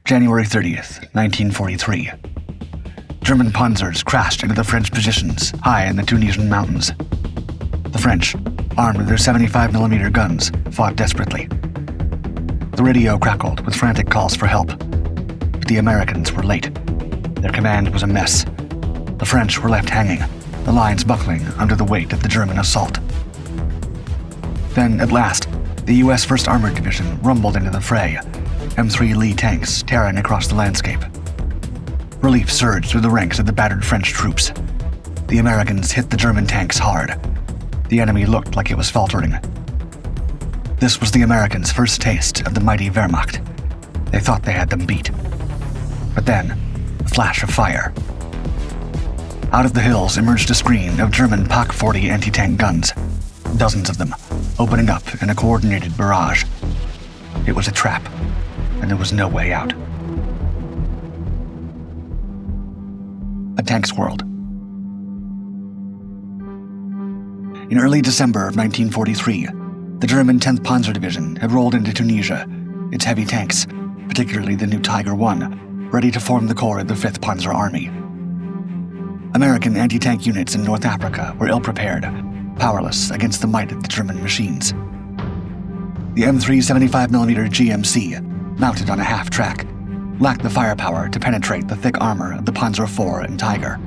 January 30th, 1943. German Panzers crashed into the French positions high in the Tunisian mountains. The French, armed with their 75mm guns, fought desperately. The radio crackled with frantic calls for help, but the Americans were late. Their command was a mess. The French were left hanging, the lines buckling under the weight of the German assault. Then, at last, the U.S. 1st Armored Division rumbled into the fray, M3 Lee tanks tearing across the landscape. Relief surged through the ranks of the battered French troops. The Americans hit the German tanks hard. The enemy looked like it was faltering. This was the Americans' first taste of the mighty Wehrmacht. They thought they had them beat. But then, a flash of fire. Out of the hills emerged a screen of German Pak 40 anti-tank guns, dozens of them, opening up in a coordinated barrage. It was a trap, and there was no way out. A tank's world. In early December of 1943, the German 10th Panzer Division had rolled into Tunisia, its heavy tanks, particularly the new Tiger I, ready to form the core of the 5th Panzer Army. American anti-tank units in North Africa were ill-prepared, powerless against the might of the German machines. The M3 75mm GMC, mounted on a half-track, lacked the firepower to penetrate the thick armor of the Panzer IV and Tiger.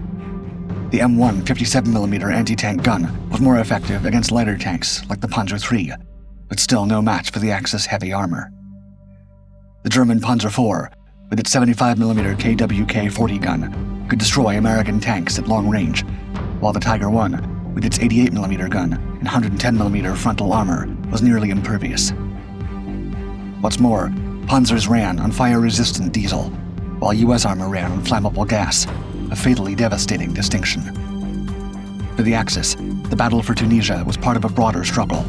The M1 57mm anti-tank gun was more effective against lighter tanks like the Panzer III, but still no match for the Axis heavy armor. The German Panzer IV, with its 75mm KWK-40 gun, could destroy American tanks at long range, while the Tiger I, with its 88mm gun and 110mm frontal armor, was nearly impervious. What's more, Panzers ran on fire-resistant diesel, while U.S. armor ran on flammable gas, a fatally devastating distinction. For the Axis, the battle for Tunisia was part of a broader struggle.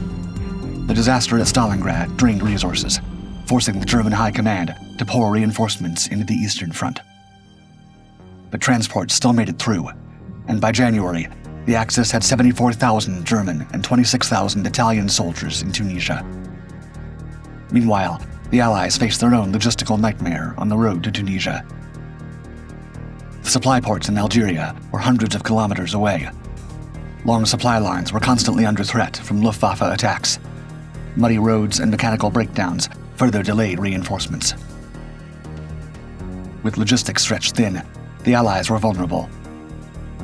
The disaster at Stalingrad drained resources, forcing the German High Command to pour reinforcements into the Eastern Front. But transport still made it through, and by January, the Axis had 74,000 German and 26,000 Italian soldiers in Tunisia. Meanwhile, the Allies faced their own logistical nightmare on the road to Tunisia. The supply ports in Algeria were hundreds of kilometers away. Long supply lines were constantly under threat from Luftwaffe attacks. Muddy roads and mechanical breakdowns further delayed reinforcements. With logistics stretched thin, the Allies were vulnerable.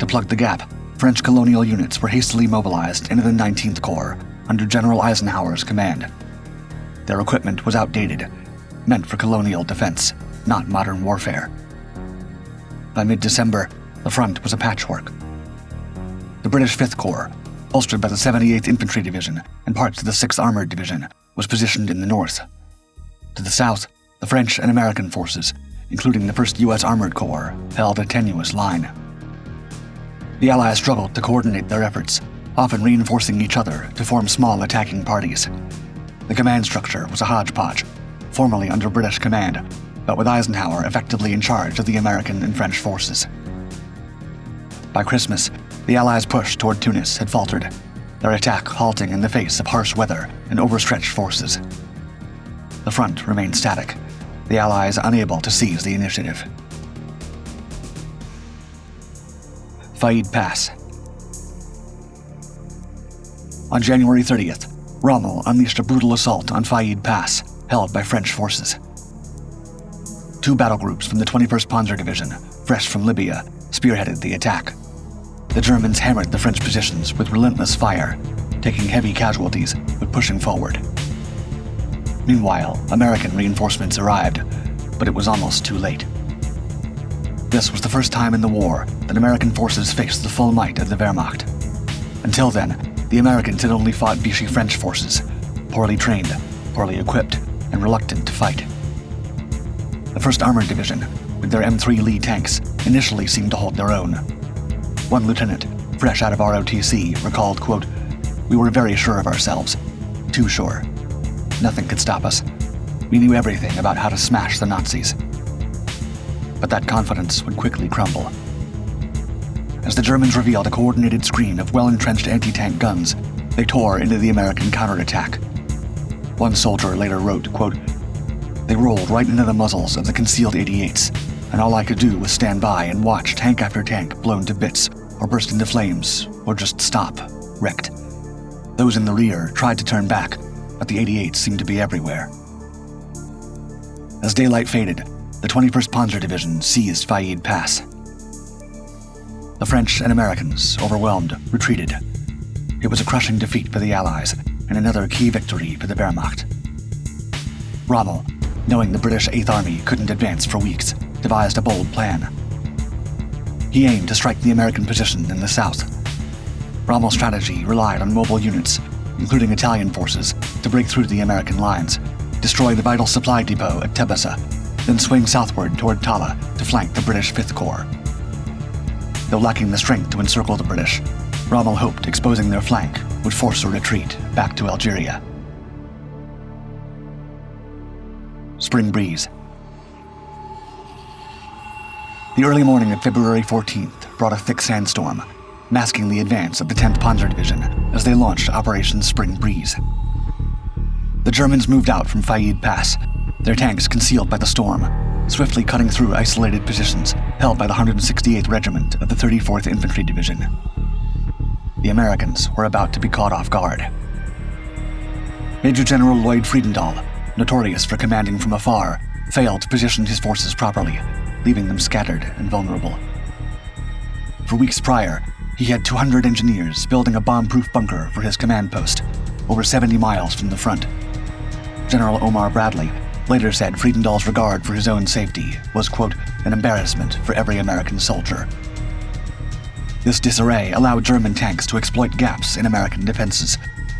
To plug the gap, French colonial units were hastily mobilized into the 19th Corps under General Eisenhower's command. Their equipment was outdated, meant for colonial defense, not modern warfare. By mid-December, the front was a patchwork. The British 5th Corps, bolstered by the 78th Infantry Division and parts of the 6th Armored Division, was positioned in the north. To the south, the French and American forces, including the 1st U.S. Armored Corps, held a tenuous line. The Allies struggled to coordinate their efforts, often reinforcing each other to form small attacking parties. The command structure was a hodgepodge, formally under British command, but with Eisenhower effectively in charge of the American and French forces. By Christmas, the Allies' push toward Tunis had faltered, their attack halting in the face of harsh weather and overstretched forces. The front remained static, the Allies unable to seize the initiative. Faid Pass. On January 30th, Rommel unleashed a brutal assault on Faid Pass, held by French forces. Two battle groups from the 21st Panzer Division, fresh from Libya, spearheaded the attack. The Germans hammered the French positions with relentless fire, taking heavy casualties but pushing forward. Meanwhile, American reinforcements arrived, but it was almost too late. This was the first time in the war that American forces faced the full might of the Wehrmacht. Until then, the Americans had only fought Vichy French forces, poorly trained, poorly equipped, and reluctant to fight. The 1st Armored Division, with their M3 Lee tanks, initially seemed to hold their own. One lieutenant, fresh out of ROTC, recalled, quote, "We were very sure of ourselves. Too sure. Nothing could stop us. We knew everything about how to smash the Nazis." But that confidence would quickly crumble. As the Germans revealed a coordinated screen of well-entrenched anti-tank guns, they tore into the American counterattack. One soldier later wrote, quote, They rolled right into the muzzles of the concealed 88s, and all I could do was stand by and watch tank after tank blown to bits, or burst into flames, or just stop, wrecked. Those in the rear tried to turn back, but the 88s seemed to be everywhere. As daylight faded, the 21st Panzer Division seized Faid Pass. The French and Americans, overwhelmed, retreated. It was a crushing defeat for the Allies, and another key victory for the Wehrmacht. Rommel, knowing the British 8th Army couldn't advance for weeks, devised a bold plan. He aimed to strike the American position in the south. Rommel's strategy relied on mobile units, including Italian forces, to break through the American lines, destroy the vital supply depot at Tebessa, then swing southward toward Tala to flank the British 5th Corps. Though lacking the strength to encircle the British, Rommel hoped exposing their flank would force a retreat back to Algeria. Spring breeze. The early morning of February 14th brought a thick sandstorm, masking the advance of the 10th Panzer Division as they launched Operation Spring Breeze. The Germans moved out from Faid Pass, their tanks concealed by the storm, swiftly cutting through isolated positions held by the 168th Regiment of the 34th Infantry Division. The Americans were about to be caught off guard. Major General Lloyd Friedendahl, notorious for commanding from afar, failed to position his forces properly, leaving them scattered and vulnerable. For weeks prior, he had 200 engineers building a bomb-proof bunker for his command post, over 70 miles from the front. General Omar Bradley later said Friedendahl's regard for his own safety was, quote, an embarrassment for every American soldier. This disarray allowed German tanks to exploit gaps in American defenses,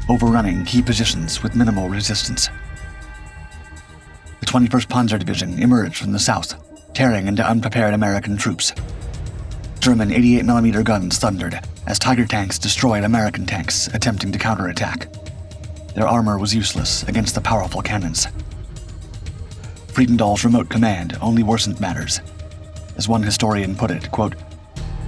overrunning key positions with minimal resistance. The 21st Panzer Division emerged from the south, tearing into unprepared American troops. German 88mm guns thundered as Tiger tanks destroyed American tanks attempting to counterattack. Their armor was useless against the powerful cannons. Friedendahl's remote command only worsened matters. As one historian put it, quote,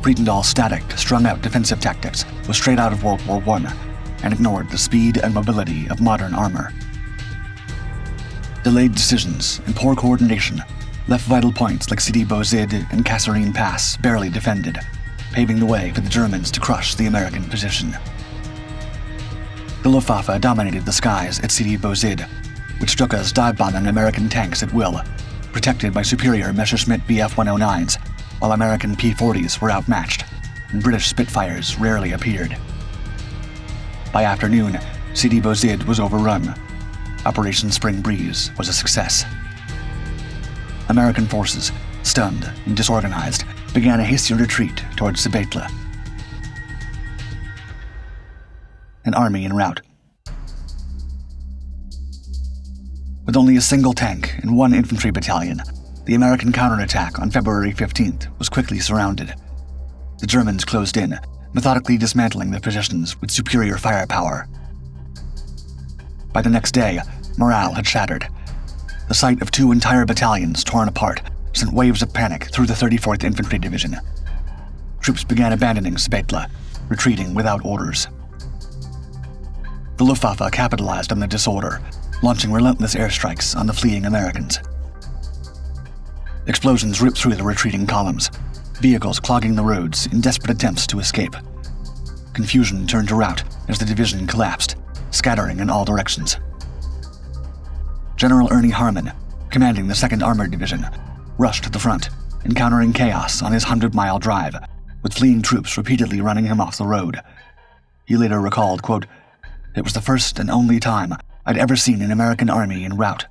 Friedendahl's static, strung-out defensive tactics was straight out of World War I and ignored the speed and mobility of modern armor. Delayed decisions and poor coordination left vital points like Sidi Bouzid and Kasserine Pass barely defended, paving the way for the Germans to crush the American position. The Luftwaffe dominated the skies at Sidi Bouzid, which Stuka's dive-bombing American tanks at will, protected by superior Messerschmitt Bf-109s, while American P-40s were outmatched, and British Spitfires rarely appeared. By afternoon, Sidi Bouzid was overrun. Operation Spring Breeze was a success. American forces, stunned and disorganized, began a hasty retreat towards Sabatla. An army en route. With only a single tank and one infantry battalion, the American counterattack on February 15th was quickly surrounded. The Germans closed in, methodically dismantling their positions with superior firepower. By the next day, morale had shattered. The sight of 2 entire battalions torn apart sent waves of panic through the 34th Infantry Division. Troops began abandoning Sabatla, retreating without orders. The Luftwaffe capitalized on the disorder, launching relentless airstrikes on the fleeing Americans. Explosions ripped through the retreating columns, vehicles clogging the roads in desperate attempts to escape. Confusion turned to rout as the division collapsed, scattering in all directions. General Ernie Harmon, commanding the 2nd Armored Division, rushed to the front, encountering chaos on his 100-mile drive, with fleeing troops repeatedly running him off the road. He later recalled, quote, "It was the first and only time I'd ever seen an American army en route.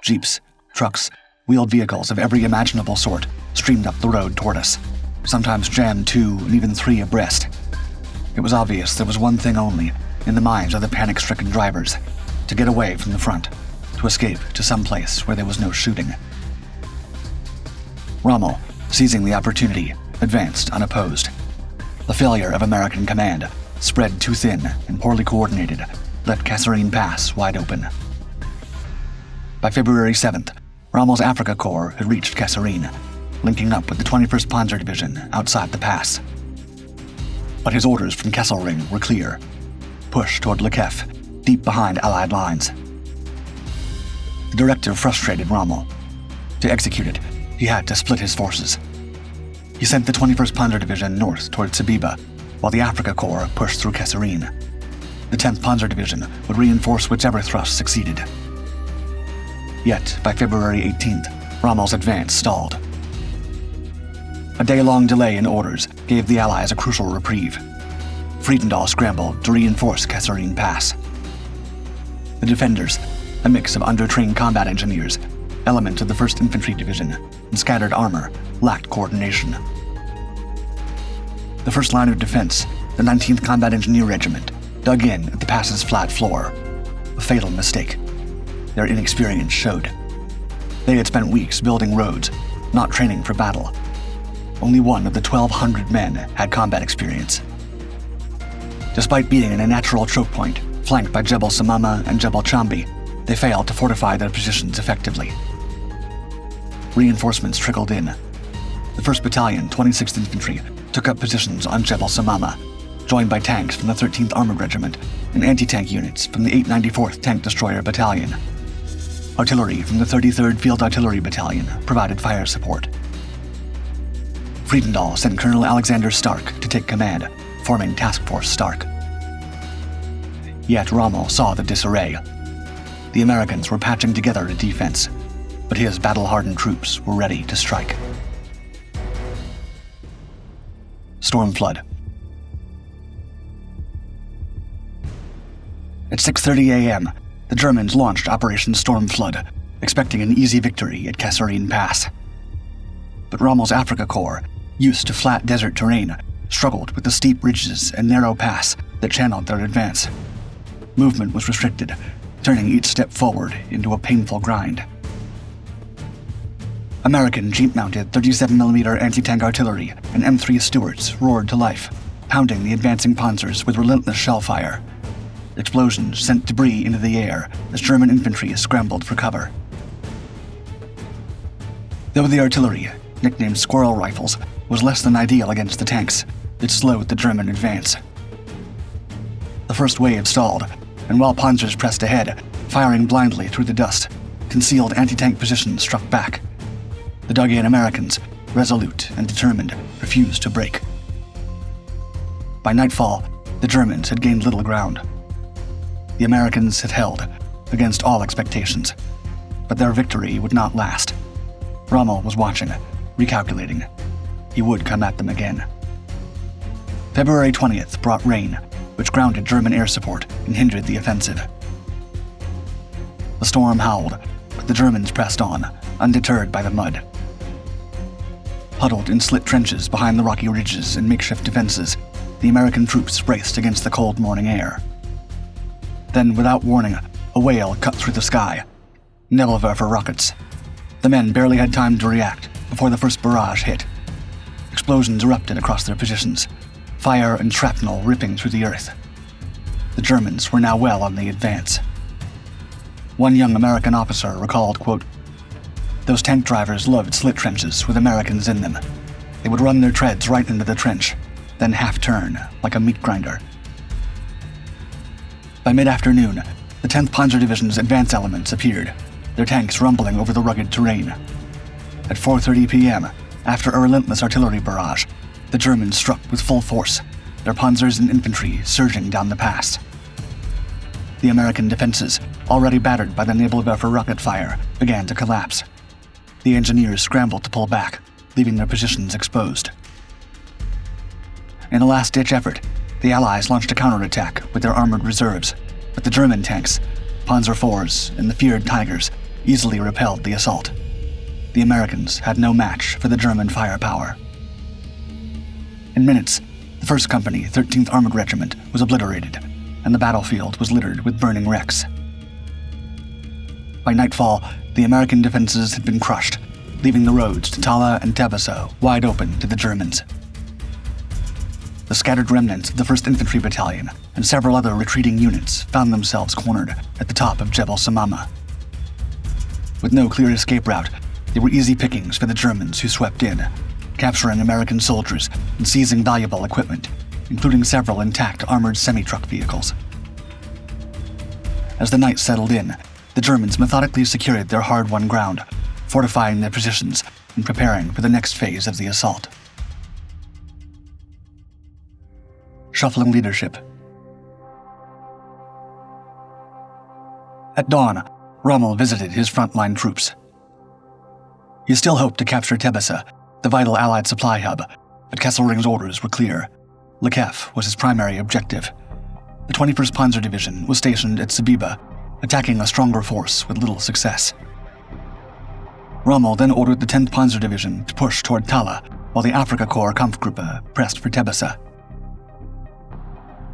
Jeeps, trucks, wheeled vehicles of every imaginable sort streamed up the road toward us, sometimes jammed 2 and even 3 abreast. It was obvious there was one thing only in the minds of the panic-stricken drivers: to get away from the front, to escape to some place where there was no shooting." Rommel, seizing the opportunity, advanced unopposed. The failure of American command, spread too thin and poorly coordinated, left Kasserine Pass wide open. By February 7th, Rommel's Africa Corps had reached Kasserine, linking up with the 21st Panzer Division outside the pass. But his orders from Kesselring were clear: push toward Le Kef, deep behind Allied lines. The The directive frustrated Rommel. To execute it, he had to split his forces. He sent the 21st Panzer Division north toward Sabiba, while the Africa Corps pushed through Kasserine. The 10th Panzer Division would reinforce whichever thrust succeeded. Yet, by February 18th, Rommel's advance stalled. A day-long delay in orders gave the Allies a crucial reprieve. Friedendall scrambled to reinforce Kasserine Pass. The defenders, a mix of undertrained combat engineers, elements of the 1st Infantry Division, and scattered armor, lacked coordination. The first line of defense, the 19th Combat Engineer Regiment, dug in at the pass's flat floor. A fatal mistake. Their inexperience showed. They had spent weeks building roads, not training for battle. Only one of the 1,200 men had combat experience. Despite being in a natural choke point, flanked by Jebel Samama and Jebel Chambi, they failed to fortify their positions effectively. Reinforcements trickled in. The 1st Battalion, 26th Infantry, took up positions on Jebel Samama, joined by tanks from the 13th Armored Regiment and anti-tank units from the 894th Tank Destroyer Battalion. Artillery from the 33rd Field Artillery Battalion provided fire support. Friedendall sent Colonel Alexander Stark to take command, forming Task Force Stark. Yet Rommel saw the disarray. The Americans were patching together a defense, but his battle-hardened troops were ready to strike. Storm flood. At 6:30 a.m., the Germans launched Operation Storm Flood, expecting an easy victory at Kasserine Pass. But Rommel's Africa Corps, used to flat desert terrain, struggled with the steep ridges and narrow pass that channeled their advance. Movement was restricted, turning each step forward into a painful grind. American Jeep-mounted 37mm anti-tank artillery and M3 Stuarts roared to life, pounding the advancing Panzers with relentless shell fire. Explosions sent debris into the air as German infantry scrambled for cover. Though the artillery, nicknamed squirrel rifles, was less than ideal against the tanks, it slowed the German advance. The first wave stalled, and while Panzers pressed ahead, firing blindly through the dust, concealed anti-tank positions struck back. The dug-in Americans, resolute and determined, refused to break. By nightfall, the Germans had gained little ground. The Americans had held, against all expectations, but their victory would not last. Rommel was watching, recalculating. He would come at them again. February 20th brought rain, which grounded German air support and hindered the offensive. The storm howled, but the Germans pressed on, undeterred by the mud. Huddled in slit trenches behind the rocky ridges and makeshift defenses, the American troops braced against the cold morning air. Then, without warning, a whale cut through the sky. Nebelwerfer rockets. The men barely had time to react before the first barrage hit. Explosions erupted across their positions, fire and shrapnel ripping through the earth. The Germans were now well on the advance. One young American officer recalled, quote, "Those tank drivers loved slit trenches with Americans in them. They would run their treads right into the trench, then half-turn, like a meat grinder." By mid-afternoon, the 10th Panzer Division's advance elements appeared, their tanks rumbling over the rugged terrain. At 4:30 p.m., after a relentless artillery barrage, the Germans struck with full force, their panzers and infantry surging down the pass. The American defenses, already battered by the Nebelwerfer rocket fire, began to collapse. The engineers scrambled to pull back, leaving their positions exposed. In a last-ditch effort, the Allies launched a counterattack with their armored reserves, but the German tanks, Panzer IVs and the feared Tigers, easily repelled the assault. The Americans had no match for the German firepower. In minutes, the 1st Company, 13th Armored Regiment, was obliterated, and the battlefield was littered with burning wrecks. By nightfall, the American defenses had been crushed, leaving the roads to Tala and Tebaso wide open to the Germans. The scattered remnants of the 1st Infantry Battalion and several other retreating units found themselves cornered at the top of Jebel Samama. With no clear escape route, they were easy pickings for the Germans who swept in, capturing American soldiers and seizing valuable equipment, including several intact armored semi-truck vehicles. As the night settled in, the Germans methodically secured their hard-won ground, fortifying their positions and preparing for the next phase of the assault. Shuffling leadership. At dawn, Rommel visited his frontline troops. He still hoped to capture Tebessa, the vital Allied supply hub, but Kesselring's orders were clear. Le Kef was his primary objective. The 21st Panzer Division was stationed at Sabiba, attacking a stronger force with little success. Rommel then ordered the 10th Panzer Division to push toward Tala, while the Afrika Korps Kampfgruppe pressed for Tebessa.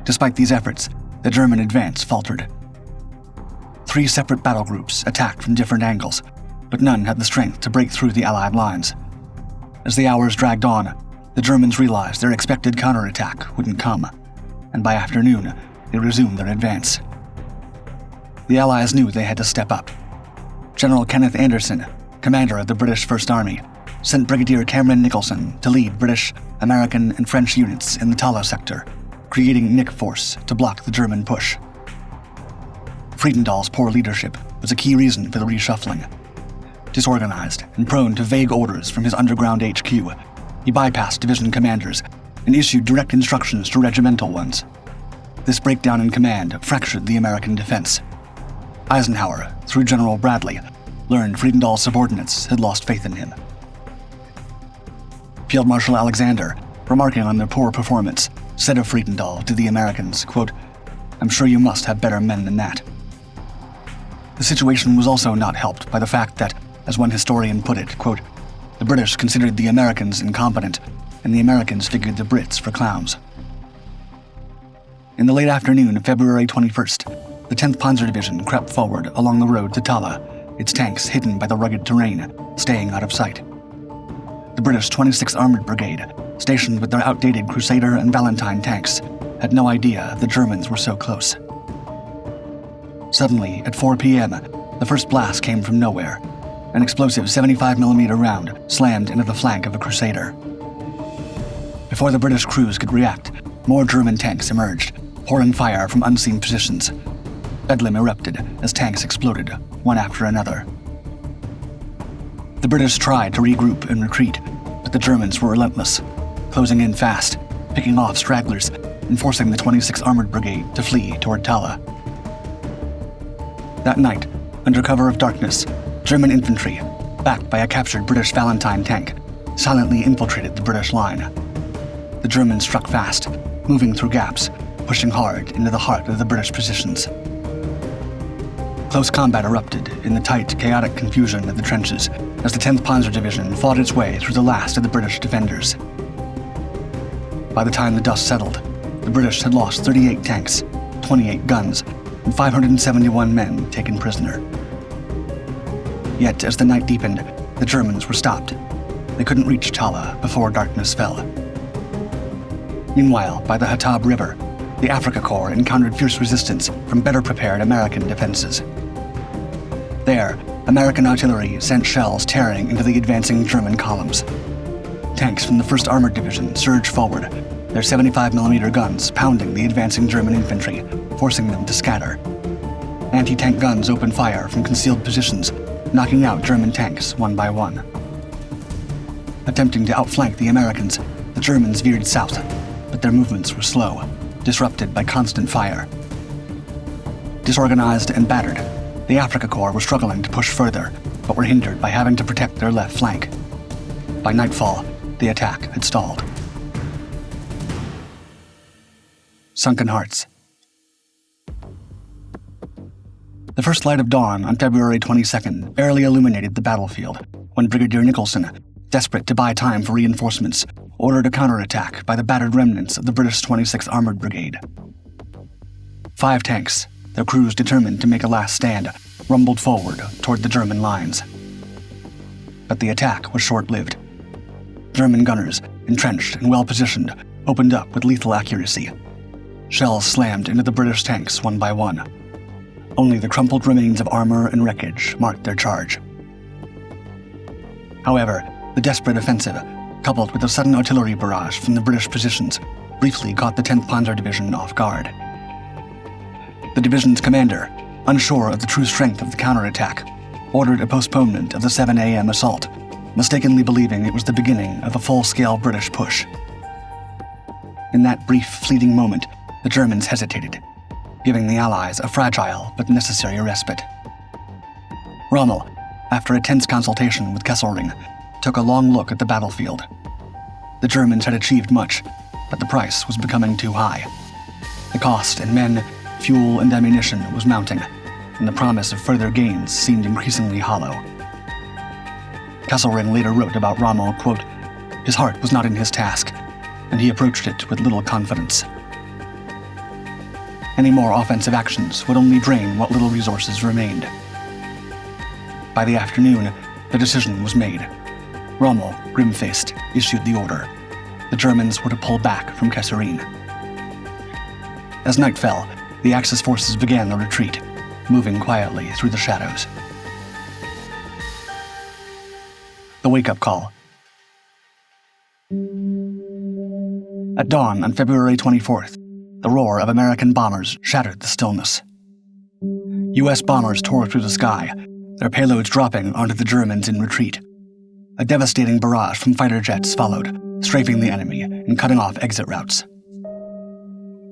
Despite these efforts, the German advance faltered. 3 separate battle groups attacked from different angles, but none had the strength to break through the Allied lines. As the hours dragged on, the Germans realized their expected counterattack wouldn't come, and by afternoon, they resumed their advance. The Allies knew they had to step up. General Kenneth Anderson, commander of the British First Army, sent Brigadier Cameron Nicholson to lead British, American, and French units in the Tala sector, creating Nick Force to block the German push. Friedendahl's poor leadership was a key reason for the reshuffling. Disorganized and prone to vague orders from his underground HQ, he bypassed division commanders and issued direct instructions to regimental ones. This breakdown in command fractured the American defense. Eisenhower, through General Bradley, learned Friedendahl's subordinates had lost faith in him. Field Marshal Alexander, remarking on their poor performance, said of Friedendahl to the Americans, quote, "I'm sure you must have better men than that." The situation was also not helped by the fact that, as one historian put it, quote, "The British considered the Americans incompetent, and the Americans figured the Brits for clowns." In the late afternoon of February 21st, the 10th Panzer Division crept forward along the road to Tala, its tanks hidden by the rugged terrain, staying out of sight. The British 26th Armored Brigade, stationed with their outdated Crusader and Valentine tanks, had no idea the Germans were so close. Suddenly, at 4 p.m., the first blast came from nowhere. An explosive 75mm round slammed into the flank of a Crusader. Before the British crews could react, more German tanks emerged, pouring fire from unseen positions. Bedlam erupted as tanks exploded, one after another. The British tried to regroup and retreat, but the Germans were relentless, closing in fast, picking off stragglers, and forcing the 26th Armored Brigade to flee toward Tala. That night, under cover of darkness, German infantry, backed by a captured British Valentine tank, silently infiltrated the British line. The Germans struck fast, moving through gaps, pushing hard into the heart of the British positions. Close combat erupted in the tight, chaotic confusion of the trenches as the 10th Panzer Division fought its way through the last of the British defenders. By the time the dust settled, the British had lost 38 tanks, 28 guns, and 571 men taken prisoner. Yet, as the night deepened, the Germans were stopped. They couldn't reach Tala before darkness fell. Meanwhile, by the Hatab River, the Afrika Korps encountered fierce resistance from better prepared American defenses. There, American artillery sent shells tearing into the advancing German columns. Tanks from the 1st Armored Division surged forward, their 75mm guns pounding the advancing German infantry, forcing them to scatter. Anti-tank guns opened fire from concealed positions, knocking out German tanks one by one. Attempting to outflank the Americans, the Germans veered south, but their movements were slow, disrupted by constant fire. Disorganized and battered, the Afrika Korps were struggling to push further, but were hindered by having to protect their left flank. By nightfall, the attack had stalled. Sunken hearts. The first light of dawn on February 22nd barely illuminated the battlefield when Brigadier Nicholson, desperate to buy time for reinforcements, ordered a counterattack by the battered remnants of the British 26th Armored Brigade. 5 tanks, their crews determined to make a last stand, rumbled forward toward the German lines. But the attack was short-lived. German gunners, entrenched and well-positioned, opened up with lethal accuracy. Shells slammed into the British tanks one by one. Only the crumpled remains of armor and wreckage marked their charge. However, the desperate offensive, coupled with a sudden artillery barrage from the British positions, briefly caught the 10th Panzer Division off guard. The division's commander, unsure of the true strength of the counterattack, ordered a postponement of the 7 a.m. assault, mistakenly believing it was the beginning of a full-scale British push. In that brief, fleeting moment, the Germans hesitated, giving the Allies a fragile but necessary respite. Rommel, after a tense consultation with Kesselring, took a long look at the battlefield. The Germans had achieved much, but the price was becoming too high. The cost in men, fuel, and ammunition was mounting, and the promise of further gains seemed increasingly hollow. Kesselring later wrote about Rommel, quote, "His heart was not in his task, and he approached it with little confidence." Any more offensive actions would only drain what little resources remained. By the afternoon, the decision was made. Rommel, grim-faced, issued the order. The Germans were to pull back from Kesselring. As night fell, the Axis forces began the retreat, moving quietly through the shadows. The wake-up call. At dawn on February 24th, the roar of American bombers shattered the stillness. U.S. bombers tore through the sky, their payloads dropping onto the Germans in retreat. A devastating barrage from fighter jets followed, strafing the enemy and cutting off exit routes.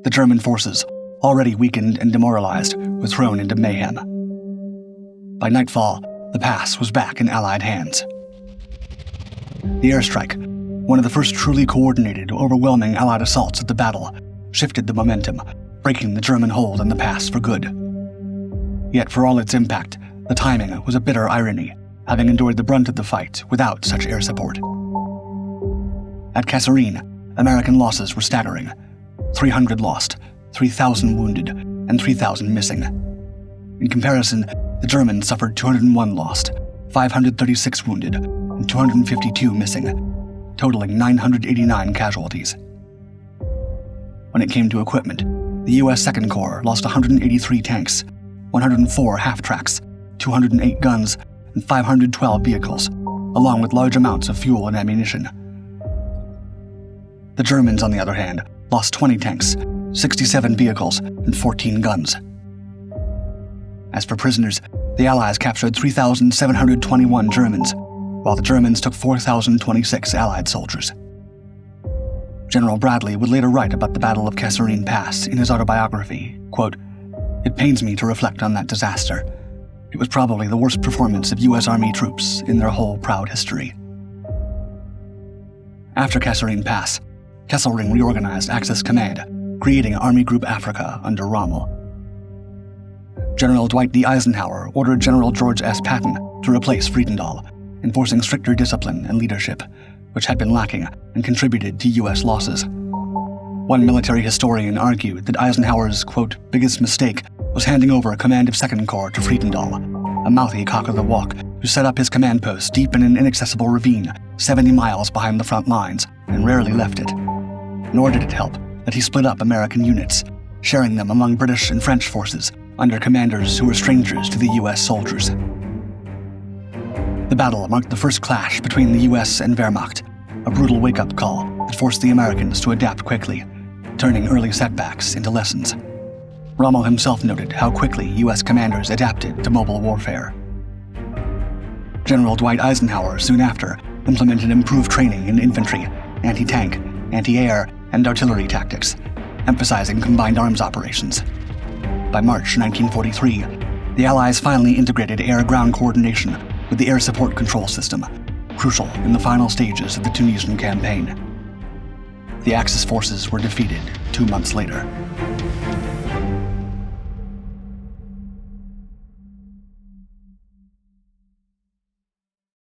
The German forces, already weakened and demoralized, were thrown into mayhem. By nightfall, the pass was back in Allied hands. The airstrike, one of the first truly coordinated, overwhelming Allied assaults of the battle, shifted the momentum, breaking the German hold on the pass for good. Yet for all its impact, the timing was a bitter irony, having endured the brunt of the fight without such air support. At Kesselring, American losses were staggering. 300 lost, 3,000 wounded, and 3,000 missing. In comparison, the Germans suffered 201 lost, 536 wounded, and 252 missing, totaling 989 casualties. When it came to equipment, the U.S. Second Corps lost 183 tanks, 104 half-tracks, 208 guns, and 512 vehicles, along with large amounts of fuel and ammunition. The Germans, on the other hand, lost 20 tanks, 67 vehicles, and 14 guns. As for prisoners, the Allies captured 3,721 Germans, while the Germans took 4,026 Allied soldiers. General Bradley would later write about the Battle of Kesselring Pass in his autobiography, quote, "It pains me to reflect on that disaster. It was probably the worst performance of U.S. Army troops in their whole proud history." After Kesselring Pass, Kesselring reorganized Axis Command, creating Army Group Africa under Rommel. General Dwight D. Eisenhower ordered General George S. Patton to replace Friedendahl, enforcing stricter discipline and leadership, which had been lacking and contributed to U.S. losses. One military historian argued that Eisenhower's, quote, "biggest mistake was handing over command of Second Corps to Friedendahl, a mouthy cock of the walk who set up his command post deep in an inaccessible ravine 70 miles behind the front lines and rarely left it. Nor did it help that he split up American units, sharing them among British and French forces under commanders who were strangers to the U.S. soldiers. The battle marked the first clash between the U.S. and Wehrmacht, a brutal wake-up call that forced the Americans to adapt quickly, turning early setbacks into lessons. Rommel himself noted how quickly U.S. commanders adapted to mobile warfare. General Dwight Eisenhower soon after implemented improved training in infantry, anti-tank, anti-air, and artillery tactics, emphasizing combined arms operations. By March 1943, the Allies finally integrated air-ground coordination with the air support control system, crucial in the final stages of the Tunisian campaign. The Axis forces were defeated 2 months later.